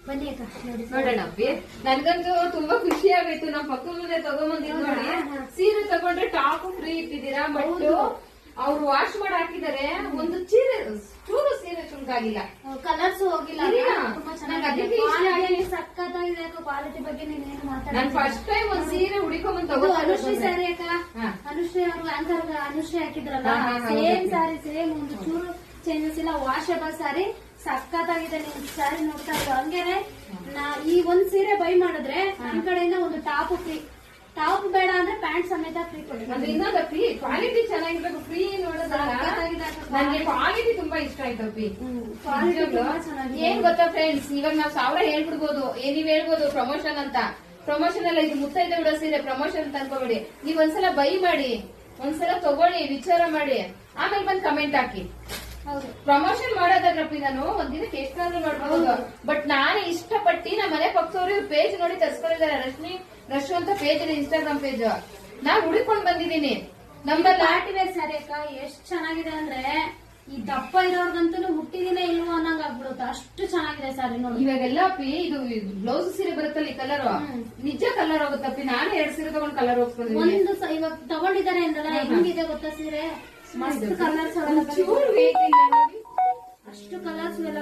ಬನ್ನಿ ಅಕ್ಕ ನೋಡೋಣ ಅಪ್ಪಿ. ನನ್ಗಂತೂ ತುಂಬಾ ಖುಷಿ ಆಗೋಯ್ತು. ನಮ್ ಪಕ್ಕದ ಮನೆ ತಗೊಂಬಂದಿದ್ ನೋಡಿ. ಸೀರೆ ತಗೊಂಡ್ರೆ ಟಾಪ್ ಫ್ರೀ ಇಟ್ಟಿದ್ದೀರಾ. ಬಟ್ ಅವ್ರು ವಾಶ್ ಮಾಡಿ ಹಾಕಿದಾರೆ. ಒಂದು ಚೂರು ಸೀರೆ ಚುಂಕಾಗಿಲ್ಲ, ಕಲರ್ಸ್ ಹೋಗಿಲ್ಲ. ತುಂಬಾ ಚೆನ್ನಾಗಿದೆ, ಸಕ್ಕತ್ತಾಗಿದೆ ಅಕ್ಕ. ಕ್ವಾಲಿಟಿ ಬಗ್ಗೆ ನೀನೇನು ಮಾತಾಡ. ನಾನು ಫಸ್ಟ್ ಟೈಮ್ ಒಂದ್ ಸೀರೆ ಹುಡಿಕೊಂಡ್ ತಗೋ. ಅನುಶ್ರೀ ಸ್ಯಾರಿ ಅಕ್ಕ. ಅನುಶ್ರೀ ಅವರು ಆಂಕರ್ ಅನುಶ್ರೀ ಹಾಕಿದ್ರಲ್ಲ, ಸೇಮ್ ಸ್ಯಾರಿ, ಸೇಮ್ ಒಂದು ಚೂರು ಚೇಂಜಸ್ ಇಲ್ಲ. ವಾಷಬಲ್ ಸ್ಯಾರಿ, ಸಕ್ಕತ್ತಾಗಿದೆ. ನೀವು ಸ್ಯಾರಿ ನೋಡ್ತಾ ಇರೋ ಹಂಗೇನೆ ಈ ಒಂದ್ ಸೀರೆ ಬೈ ಮಾಡಿದ್ರೆ ನನ್ ಕಡೆಯಿಂದ ಒಂದು ಟಾಪ್ ಫ್ರೀ. ಟಾಪ್ ಬೇಡ ಅಂದ್ರೆ ಪ್ಯಾಂಟ್ ಸಮೇತ ಫ್ರೀ ಕೊಡಿ. ಇನ್ನೊಂದು ಫ್ರೀ ಕ್ವಾಲಿಟಿ ಚೆನ್ನಾಗಿರ್ಬೇಕು. ಫ್ರೀ ನೋಡೋದಲ್ಲ, ನನಗೆ ಕ್ವಾಲಿಟಿ ತುಂಬಾ ಇಷ್ಟ ಆಯ್ತು ಅಪ್ಪಿ. ಏನ್ ಗೊತ್ತಾ ಫ್ರೆಂಡ್ಸ್, ಇವಾಗ ನಾವ್ 1000 ಹೇಳ್ಬಿಡ್ಬೋದು, ನೀವ್ ಹೇಳ್ಬೋದು ಪ್ರಮೋಷನ್ ಅಂತ. ಪ್ರಮೋಷನ್ ಎಲ್ಲ ಇದು ಮುತ್ತೈದೆ ಬಿಡೋ ಸೀರೆ ಪ್ರಮೋಷನ್ ಅಂತ ಅನ್ಕೋಬೇಡಿ. ನೀವ್ ಒಂದ್ಸಲ ಬೈ ಮಾಡಿ, ಒಂದ್ಸಲ ತಗೊಳ್ಳಿ, ವಿಚಾರ ಮಾಡಿ, ಆಮೇಲೆ ಬಂದ್ ಕಮೆಂಟ್ ಹಾಕಿ. ಪ್ರಮೋಷನ್ ಮಾಡೋದಾದ್ರಪ್ಪಿ ನಾನು ಒಂದಿನಕ್ಕೆ ಎಷ್ಟಾದ್ರೂ ಮಾಡ್ಬೋದು. ಬಟ್ ನಾನೇ ಇಷ್ಟಪಟ್ಟು ನಮ್ಮ ಮನೆ ಪಕ್ಕದವ್ರು ಪೇಜ್ ನೋಡಿ ತರ್ಸ್ಕೊಂಡಿದ್ದಾರೆ. ರಶ್ಮಿ ಅಂತ ಪೇಜ್ ಇದೆ, ಇನ್ಸ್ಟಾಗ್ರಾಮ್ ಪೇಜ್. ನಾನ್ ಹುಡುಕೊಂಡ್ ಬಂದಿದ್ದೀನಿ. ನಮ್ಮ ಪಾರ್ಟಿ ವೇರ್ ಸ್ಯಾರಿ ಅಕ್ಕ ಎಷ್ಟ್ ಚೆನ್ನಾಗಿದೆ ಅಂದ್ರೆ ಈ ದಪ್ಪ ಇರೋರ್ಗಂತೂ ಹುಟ್ಟಿದಿನೇ ಇಲ್ವೋ ಅನ್ನಂಗ್ ಆಗ್ಬಿಡುತ್ತೆ. ಅಷ್ಟು ಚೆನ್ನಾಗಿದೆ ಸ್ಯಾರಿ ನೋಡಿ. ಇವಾಗೆಲ್ಲ ಅಪ್ಪಿ ಇದು ಬ್ಲೌಸ್ ಸೀರೆ ಬರುತ್ತಲ್ಲ, ಈ ಕಲರ್ ನಿಜ ಕಲರ್ ಹೋಗುತ್ತಪ್ಪಿ. ನಾನೇ 2 ಸೀರೆ ತಗೊಂಡ್ ಕಲರ್ ಹೋಗ್ಸ್ಕೊಂಡಿದ್ದೀನಿ. ಒಂದು ಇವಾಗ ತಗೊಂಡಿದ್ದಾರೆ ಅಂದ್ರಲ್ಲ, ಹೆಂಗಿದೆ ಗೊತ್ತಾ ಸೀರೆ? ಮಸ್ತ್ ಕಲರ್ಸ್, ಚೂರು ವೇಟ್ ಇಲ್ಲ ನೋಡಿ. ಅಷ್ಟು ಕಲರ್ಸ್ ಎಲ್ಲ